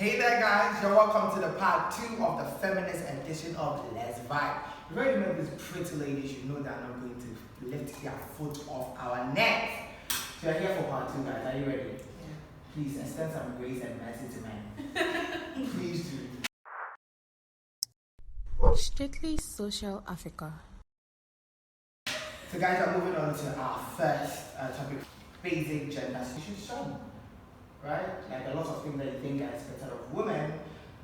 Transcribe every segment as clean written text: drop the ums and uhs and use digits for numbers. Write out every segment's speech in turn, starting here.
Hey there guys, you're welcome to the part 2 of the feminist edition of Let's Vibe. You already know these pretty ladies, you know that I'm not going to lift their foot off our necks. So you're here for part 2 guys, are you ready? Yeah. Please extend some grace and mercy to men. Please do. Strictly social Africa. So guys, we're moving on to our first topic, basic gender situation. Right? Like a lot of things that you think are expected of women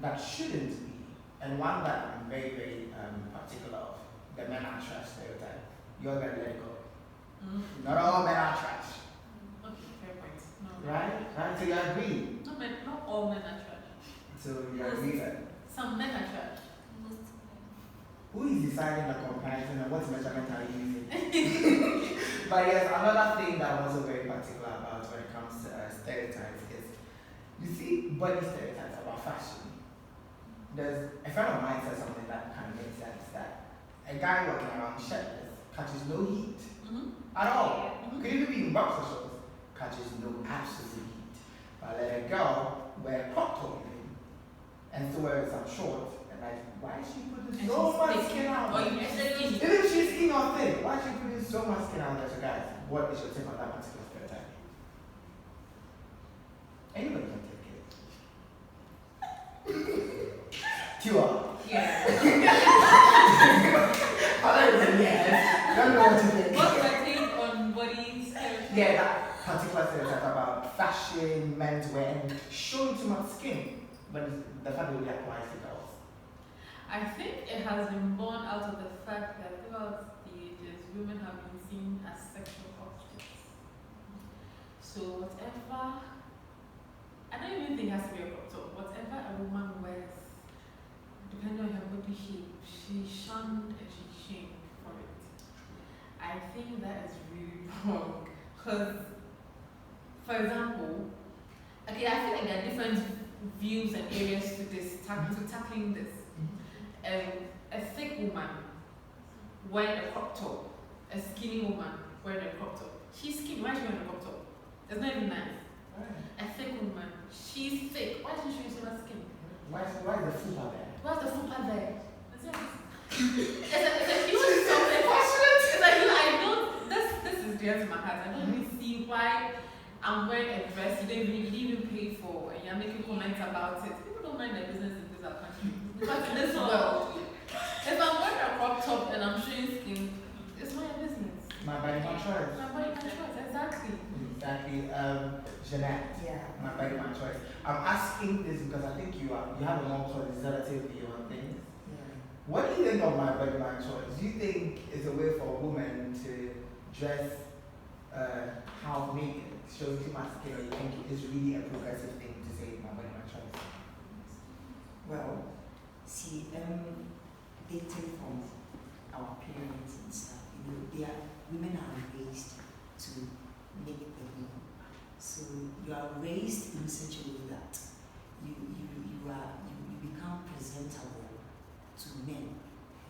that shouldn't be. And one that I'm very, very particular of, the men are trash stereotype. You're gonna let it go. Not all men are trash. Okay, fair point. No. Right? Right? So you agree? Not all men are trash. So you agree that Some men are trash. who is deciding the comparison and what measurement are you using? But yes, another thing that I'm also very particular about when it comes to stereotypes is, you see, body stereotypes about fashion. There's a friend of mine said something that kind of makes sense, that a guy walking around shirtless catches no heat at all. Could even be in boxer shorts, catches no absolute heat. But let a girl wear a crop top and still wear some shorts. Like, why is she putting so much skin out? Even if she's skin or thin, why is she putting so much skin out there? So guys, what is your take on that particular stereotype? Anybody can take it. Tua. Yeah. I like it, yes. Don't know what to think. What's your take on body stereotypes? Yeah, that particular stereotype about fashion, menswear, and showing too much skin. But the fact that it applies to girls. I think it has been born out of the fact that throughout the ages, women have been seen as sexual objects. So whatever, I don't even think it has to be a crop top. Whatever a woman wears, depending on her body shape, she's shunned and she's shamed for it. I think that is really wrong. Because, for example, okay, I feel like there are different views and areas to this, to tackling this. A thick woman wearing a crop top, a skinny woman wearing a crop top. She's skinny, why is she wearing a crop top? It's not even nice. A thick woman, she's thick, why is she showing so much skin? Why is the food out there? Why's the foot there? It's a huge something. It's like, I don't, this is dear to my heart. I don't really see why I'm wearing a dress you didn't even pay for and you're making comments about it. People don't mind their business in this country. Because in this world, if I'm wearing a crop top and I'm showing skin, it's my business. My body, my choice. My body, my choice, exactly. Exactly. Jeanette. Yeah. My body, my choice. I'm asking this because I think you have a more conservative view on things. Yeah. What do you think of my body, my choice? Do you think it's a way for a woman to dress half naked, showing too much skin, or you think it's really a progressive thing to say my body, my choice? Well, see, dating from our parents and stuff, women are raised to make the home. So you are raised in such a way that you become presentable to men.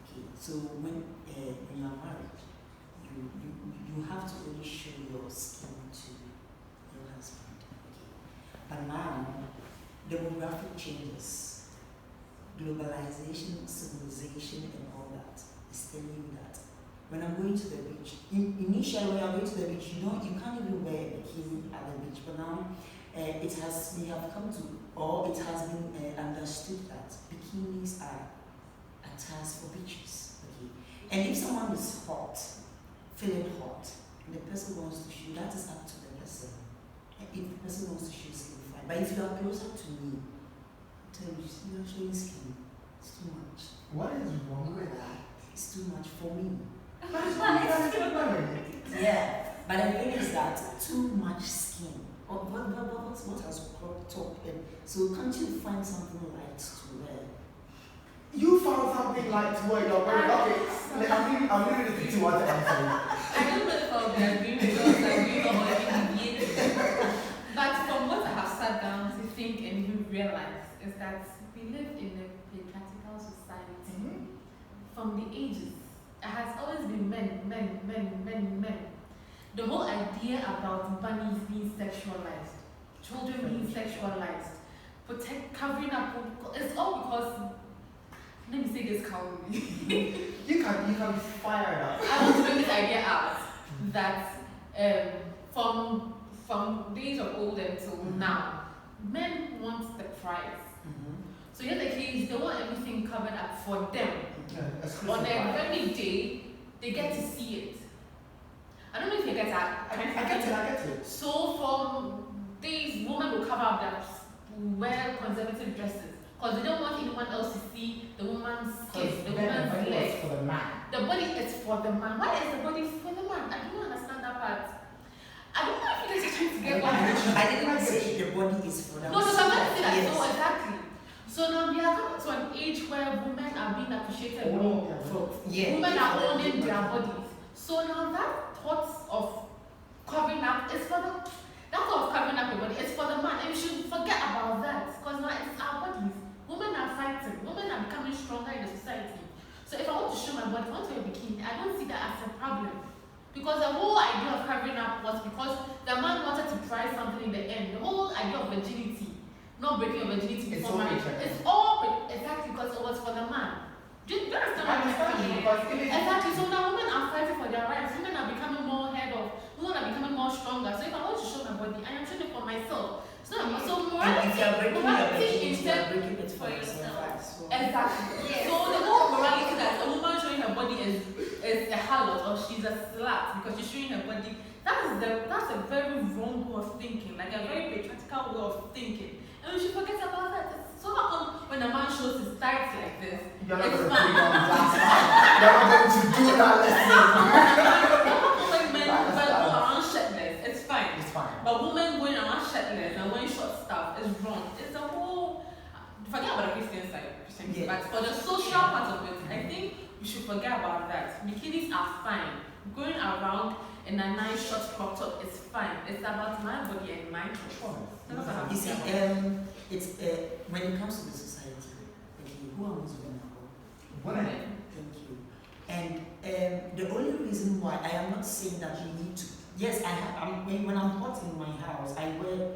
Okay, so when you are married, you have to only show your skin to your husband. Okay, but now demographic changes. Globalization, civilization, and all that is telling you that when I'm going to the beach, initially when I'm going to the beach, you can't even wear a bikini at the beach. But now we have come to, or it has been understood that bikinis are a task for beaches. Okay, and if someone is hot, feeling hot, and the person wants to shoot, that is up to the person. And if the person wants to shoot skin, fine. But if you are closer to me, you're showing skin. It's too much. What is wrong with that? It's too much for me. Yeah. But the thing is that too much skin. What has crop top? So can't you find something light to wear? You found something like to wear your body. Okay, I'm leaving it to what I'm saying. I don't know if I'll be agreeing with you or agreeing on what you But from what I have sat down to think and even realize is that we live in a patriarchal society. From the ages, it has always been men. The whole idea about bunnies being sexualized, children being sexualized, covering up. It's all because, let me say this calmly. You can be fired up. I want to bring this idea out that from days of old until now, men want the prize. So in the case, they want everything covered up for them. On a very day, they get to see it. I don't know if you get that. I get it. So from days, women will cover up their wear conservative dresses because they don't want anyone else to see the woman's skin, the woman's leg. For the man. The body is for the man. Why is the body for the man? I don't understand that part. I don't know if you guys are trying to get what I didn't say the body is for the man. No, so I'm not saying that. Yes. No, exactly. So now we are coming to an age where women are being appreciated more. Women are owning their bodies. So now that thought of covering up is for the body is for the man. And we should forget about that because now it's our bodies. Women are fighting. Women are becoming stronger in the society. So if I want to show my body, if I want to wear a bikini, I don't see that as a problem. Because the whole idea of covering up was because the man wanted to try something in the end. The whole idea of virginity, not breaking your virginity before marriage, it's all exactly because it was for the man. Do you understand what I'm saying? Exactly. So now women are fighting for their rights. Women are becoming more women are becoming more stronger. So if I want to show my body, I am showing it for myself. It's not so morality. If you are breaking your virginity, you instead are breaking it for yourself. Exactly. Yes. So the whole morality that a woman showing her body is a harlot or she's a slut because she's showing her body, that's a very wrong way of thinking, like a very patriarchal way of thinking. And we should forget about that. So how come when a man shows his tights like this, You're not it's going to fine. You're not going to do that When men go around shirtless, it's fine. It's fine. But women going around shirtless and wearing short stuff is wrong. It's a whole. Forget about the Christian side, but for the social part of it, I think we should forget about that. Bikinis are fine. Going around in a nice short crop top is fine. It's about my body and my choice. You see, it's when it comes to the society, okay, who are those women? Women. Thank you. And the only reason why I am not saying that you need to, yes, when I'm hot in my house, I wear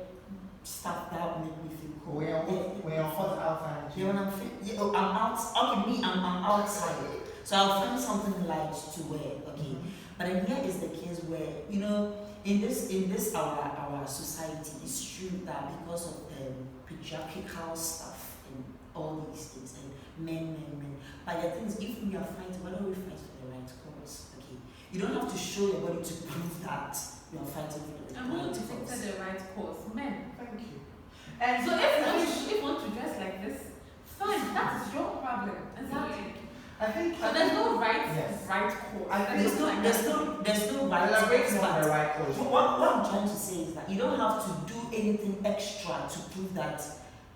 stuff that make me feel cool. When you're hot outside. Yeah, when I'm out. Okay, I'm outside, so I'll find something light to wear. Okay, but then here is the case where in this our society, it's true that because of patriarchal stuff and all these things and men. But the thing is, if we are fighting, why don't we fight for the right cause? Okay, you don't have to show your body to prove that you are fighting for the And who right detected cause. the right cause? Men. Thank you. And So if you want to dress like this, fine, that's your problem. Exactly. I think. But there's no right Yes. cause. There's no right Elaborating cause, on but the right cause. what I'm trying to say is that you don't have to do anything extra to prove that.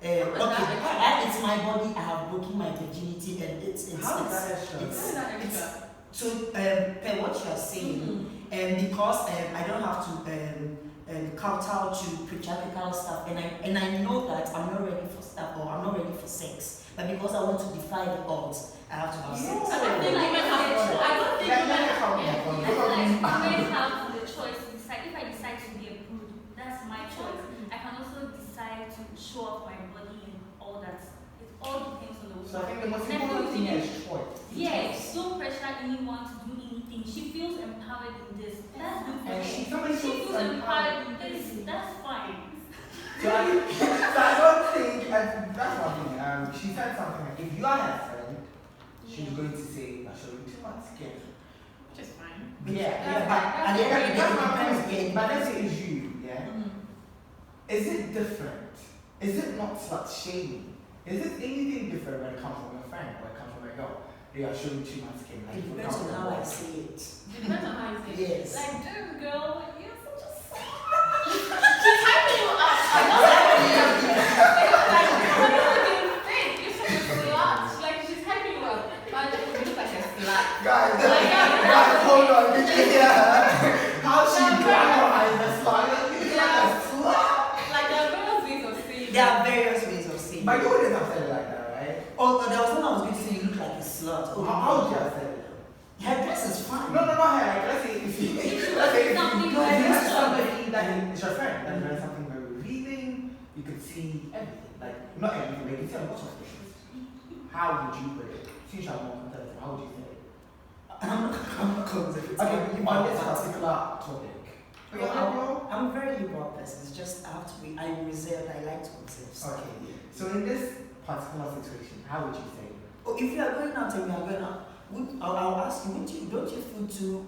It's my body. I have broken my virginity, and it's How is that extra? How is that extra? so. Per what you are saying, because I don't have to kowtow to patriarchal stuff, and I know that I'm not ready for stuff or I'm not ready for sex, but because I want to defy the odds, I have to have sex. I don't think women have the choice to decide. If I decide to be a prude, that's my choice. I can also decide to show off my body and all that. It all depends on the woman. So I think the most important thing is choice. Yes, don't pressure anyone to do anything. She feels empowered in this. That's good for And her. somebody She feels feels empowered empowered. in this. That's fine. So I don't think, and that's what I mean. She said something like, if you are her friend, she's going to say, I showed you too much skin. Which is fine. Yeah, but at the end of the day, that's it my depends point. again. But let's say it's you, yeah? Is it different? Is it not slut shaming? Is it anything different when it comes from a friend or it comes from a girl? They are showing too much skin. Like, It depends on how I say it. It depends on how you say it. Yes. Like, damn girl, you're such a She's hyping you up. I know that. Like, what do you think? You're such a slut. Like, she's hyping you up. But you look like a slut. Guys, hold on. Did you hear her? How she glamorized the slut? It's like a slut. Like, there are various ways of saying There are various ways of saying But it. you wouldn't have said it like that, right? Oh, there was one I was going to say you look like a slut. Oh, How would you have said it? her dress is fine. No, not her. Like, let's say if you Something met very somebody that is your friend, that is something very revealing, you could see everything. Like, not everything, but you can say a lot of things. How would you put it? Since you are more conservative, how would you say it? I'm not conservative. Okay, on this particular topic. I'm a very liberal person. It's just I have to be. I'm reserved. I like to observe. Okay. So in this particular situation, how would you say it? Oh, if you are going out and we are going out, I'll ask you. Don't you feel too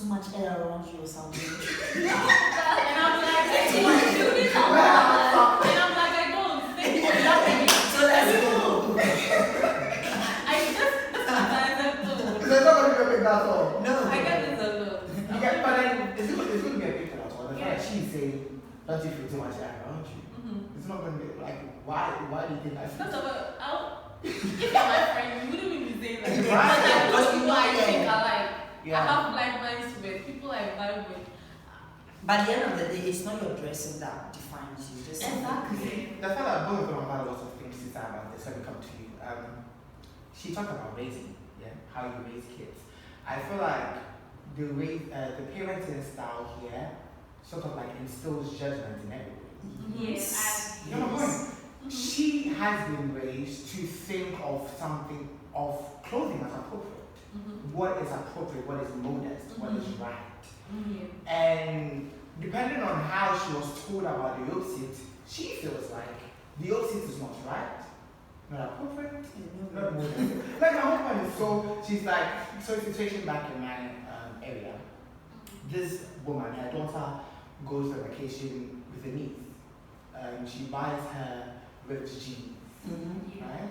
much air around you or something? And I'm like, I don't do this a lot. And I'm like, I don't think So let's go. I just sometimes I don't. There's not going to be a big that's all. No. I get this a lot. You get, but then it's going to be a big that's all. The fact Yeah. that she's saying, don't you feel too much air around you? It's not going to be like, why do you think I feel? First of all, if you're my friend, you wouldn't even be saying like that. Right. Because people I think are like, I Yeah. have blind minds to it. People I vibe with. But at the end of the day, it's not your dressing that defines you. Just Exactly. The fact that both of them have had a lot of things to say about this when we come to you. She talked about raising, how you raise kids. I feel like the parenting style here sort of like instills judgment in everybody. Yes. You know what I'm saying? She has been raised to think of something of clothing as appropriate. What is appropriate, what is modest, what is right. And depending on how she was told about the opposite, she feels like the opposite is not right, not appropriate, not modest. Like my whole point is, so she's like, so a situation back in my area, this woman, her daughter goes on vacation with a niece. She buys her ripped jeans, right?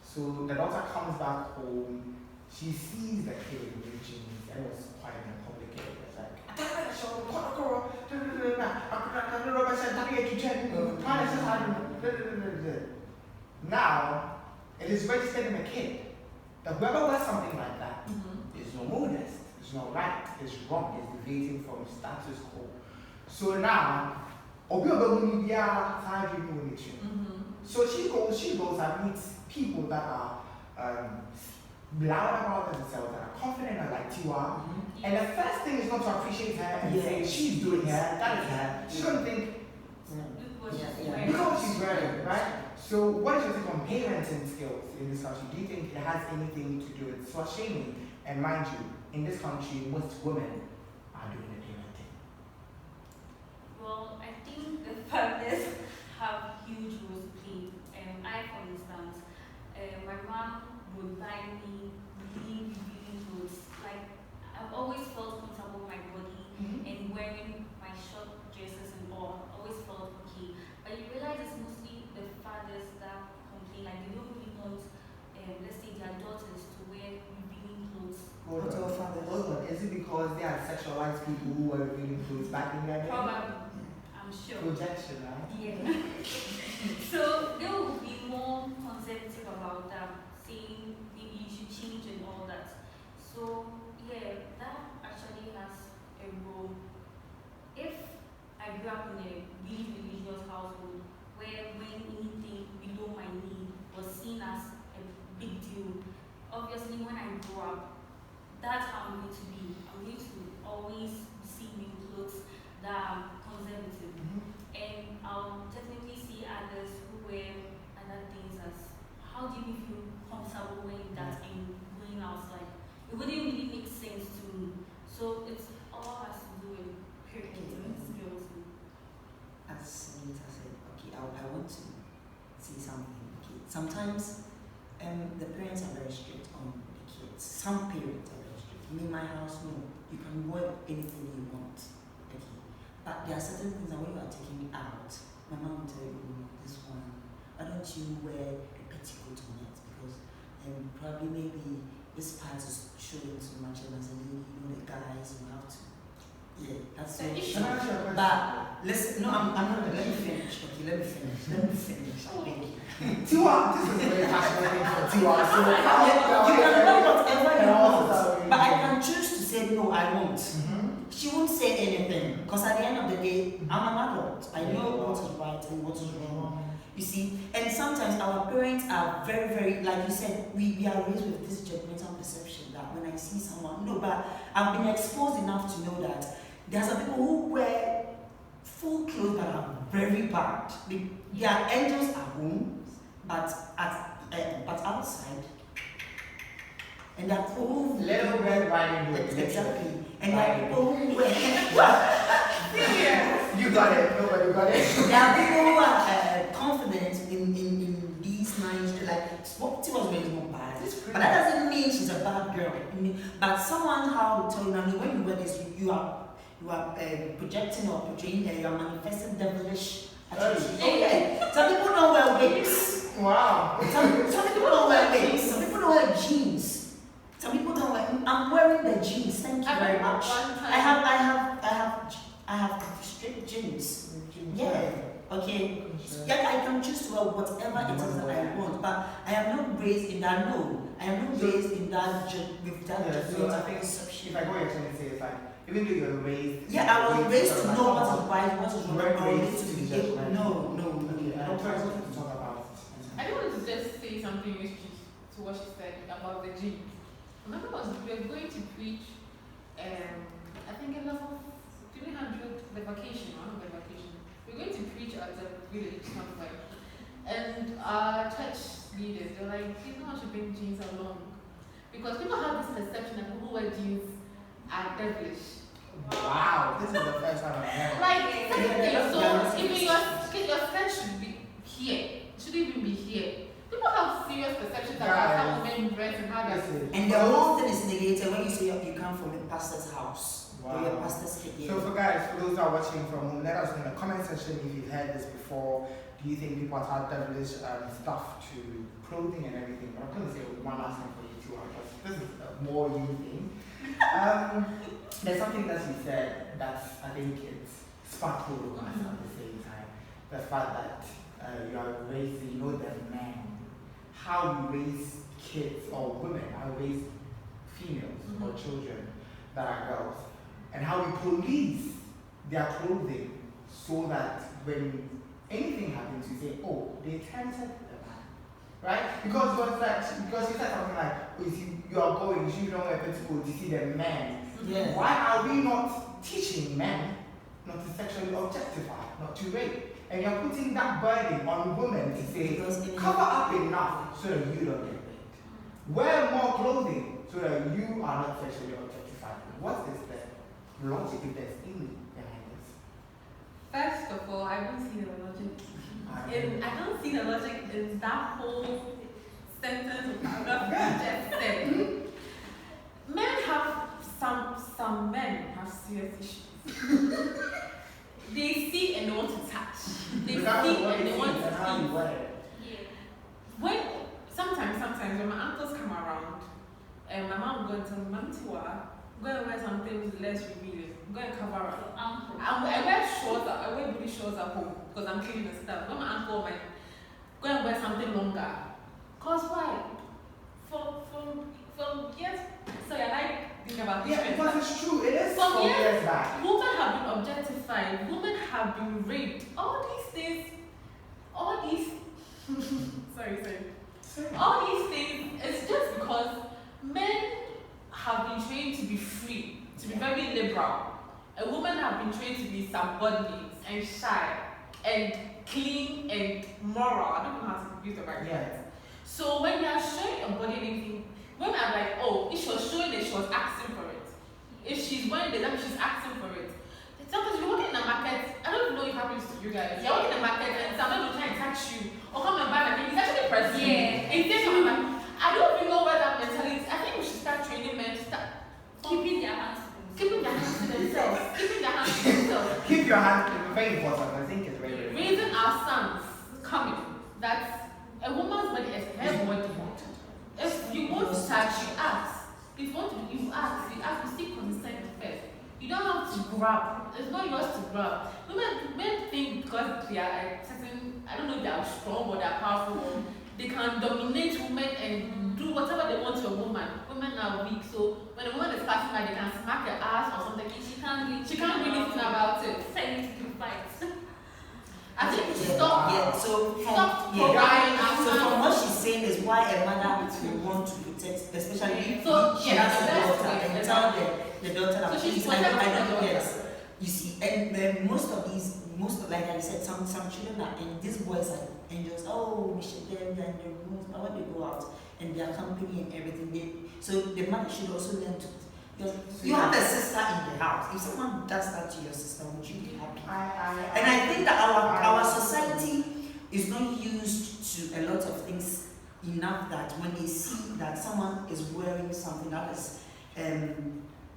So the daughter comes back home, she sees the kid in ripped jeans, and it was quite in a public area. It's like, now, it is registered in the kid that whoever wears something like that is no modest, it's not right, it's wrong, it's deviating from status quo. So now, so she goes and meets people that are loud about themselves, that are confident and like Tiwa. And the first thing is not to appreciate her and say she's doing her, that is her. She's gonna think, look what she's wearing, right? So what is your take on parenting skills in this country? Do you think it has anything to do with slut shaming? And mind you, in this country, most women are doing the parenting. Well, I think the fathers have huge roles to play. I, for instance, my mom would buy me really clothes. Like, I've always felt comfortable with my body and wearing my short dresses and all. Always felt okay. But you realize it's mostly the fathers that complain. Like, they don't really want, let's say, their daughters to wear revealing clothes. Hold on. Is it because they are sexualized people who were revealing clothes back in their day? Probably. I'm sure. Projection, right? Yeah. So they will be more conservative about saying maybe you should change and all that. So yeah, that actually has a role. If I grew up in a really religious household where when anything below my knee was seen as a big deal, obviously when I grow up, that's how I'm going to be. I'm going to always see me clothes that are conservative. And I'll definitely see others who wear other things as, how do you feel comfortable wearing that and going outside? It wouldn't really make sense to me. So it's all has to do with parenting skills. As Anita said, okay, I want to say something. Okay, sometimes the parents are very strict on the kids. Some parents are very strict. In my house, no, you can wear anything you want. Okay, but there are certain things that when you are taking it out, my mom will tell you, this one, why don't you wear a petticoat on it? Because probably maybe this part is showing too much, and as a lady, you know, the guys, you have to. Yeah, that's the issue. But listen, no, I'm not. Let me finish. Okay, let me finish. Thank you. Tiwa, this is very fascinating for Tiwa. So you can know whatever you want, but I can choose to say no, I won't. She won't say anything because at the end of the day, I'm an adult. I know what is right and what is wrong. You see, and sometimes our parents are very, very, like you said, we are raised with this judgmental perception that when I see someone, no, but I've been exposed enough to know that there are some people who wear full clothes that are very bad. Their angels at home, but outside, and there are people who Little Red Riding Hood. exactly, and there are people who wear. You got it. Nobody got it. There are people who are confident in these lines. Like Spotty was very more bad, but that doesn't mean she's a bad girl. But someone how will tell you, when you wear this, you are projecting or portraying, you are manifesting devilish attributes. Okay. Some people don't wear wigs. Wow. Some people don't wear wigs. Some people don't wear jeans. Some people don't wear. I'm wearing the jeans. Thank you very much. I have straight jeans. Yeah. Okay. Yeah, I can choose to wear whatever it is that I want, but I am not raised in that. No, I am not raised in that with that. Yeah, so I think if I go here and say it's like, even though you're raised. Yeah, I was raised to know what is right, what is wrong. I was raised to be able. No. I wanted to talk about. I don't want to just say something to what she said about the genes. Remember, we were going to preach, I think in level 300, the vacation, one of the vacation. We're going to preach at the village, somewhere. And our church leaders, they're like, you know, I should bring jeans along. Because people have this perception that people who wear jeans are devilish. Wow, this is the first time I've heard. So even your skirt should be here. It shouldn't even be here. People have serious perceptions about how men dress and how they're. And the whole thing is negated when you say you come from a pastor's house. Wow. Or your pastor's kid. So for those who are watching from home, let us know in the comment section if you've heard this before. Do you think people have devilish stuff to clothing and everything? But I'm going to say one last thing for you too, because this is a more you thing. There's something that you said that I think it's sparkly with us at the same time. The fact that you are raising, the men, how you raise kids or women, how you raise females or children that are girls, and how you police their clothing so that when anything happens, you say, oh, they tempted the man, right? Because you said something like, you are going, you don't wear school to see the men. Yes. Why are we not teaching men not to sexually objectify, not to rape? And you're putting that burden on women to say, cover up enough so that you don't get raped. Wear more clothing so that you are not sexually objectified. What is the logic if there's any behind this? First of all, I don't see the logic. I don't see the logic in that whole sentence of paragraph you just said. Men have some men have serious issues. They see and they want to touch. They see and they want to see. When sometimes when my uncles come around, and my mom will go and tell me, Mantiwa, go and wear something less revealing. Go and cover up. I wear shorts. I wear booty shorts at home because I'm cleaning and stuff. When my uncle might go and wear something longer. Cause why? From years. So I like thinking about this. Yeah, because it's true. It is from years back. Women have been objectified. Women have been raped. All these things. Sorry. All these things. It's just because men have been trained to be free, to be very liberal. A woman have been trained to be subordinate and shy and clean and moral. I don't know how to use the right words. So when you are showing your body anything, women are like, oh, if she was showing it, she was asking for it. If she's wearing it, then she's asking for it. Sometimes you're working in a market, I don't know if it happens to you guys. You're working in a market and someone will try and touch you or come and buy my thing. It's actually pressing. Yeah. And then coming back. I don't even know where that mentality. I think we should start training men to start Keeping their hands to themselves. Keeping their hands to themselves. Keep your hands, very important. I think it's very, very important. Raising our sons coming. That's a woman's body is her body. If you want to touch, you ask. If you want to, you ask. You seek consent first. You don't have to grab. It's not yours to grab. Men think because they are certain, I don't know if they are strong or they are powerful, or they can dominate women and do whatever they want to a woman. Women are weak, so when a woman is passing by, they can smack her ass or something. She can't do anything about it. Send to fight. I think we should stop. So from what she's saying is why a mother will want to protect, especially she has a daughter, and tell the daughter that so she's I don't protecting the daughter. yes. You see, and most of like I said, some children are, and these boys are angels. Oh, we should them in the rooms, but when they go out and their company and everything, so the mother should also learn to. Because you have a sister in the house. If someone does that to your sister, would you be happy? And I think that our society is not used to a lot of things enough that when they see that someone is wearing something that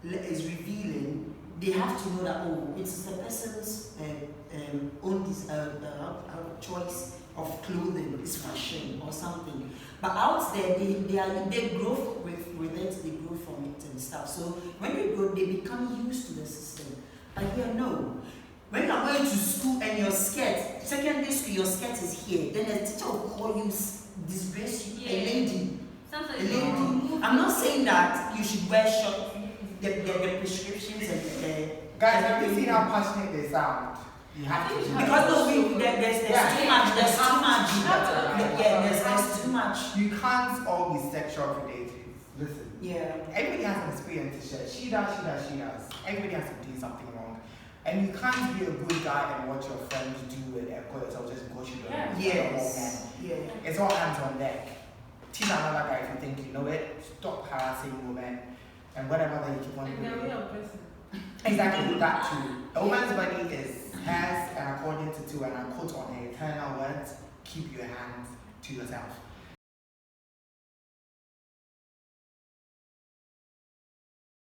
is revealing, they have to know that, oh, it's the person's own choice of clothing, it's fashion or something. But out there, they grow with it, they grow from it and stuff. So when they grow, they become used to the system. But here, no. When you're going to school and your skirt, secondary school, your skirt is here, then the teacher will call you, disgrace you, a lady. A lady. I'm not saying that you should wear short, the prescriptions and the... Guys, have you seen how passionate they sound? You have to. Because there's too much. There's too much. Yeah, there's too much. You can't all be sexual predators. Listen. Yeah. Everybody has an experience to share. She does. Everybody has to do something wrong. And you can't be a good guy and watch your friends do it and call yourself just go shoot them. Yes. Yeah. It's all hands on deck. Teach another guy if you think you know it. Stop harassing women and whatever that you keep on doing. Exactly, that too. A woman's body is hers, and according to two, and I quote on her eternal words, keep your hands to yourself.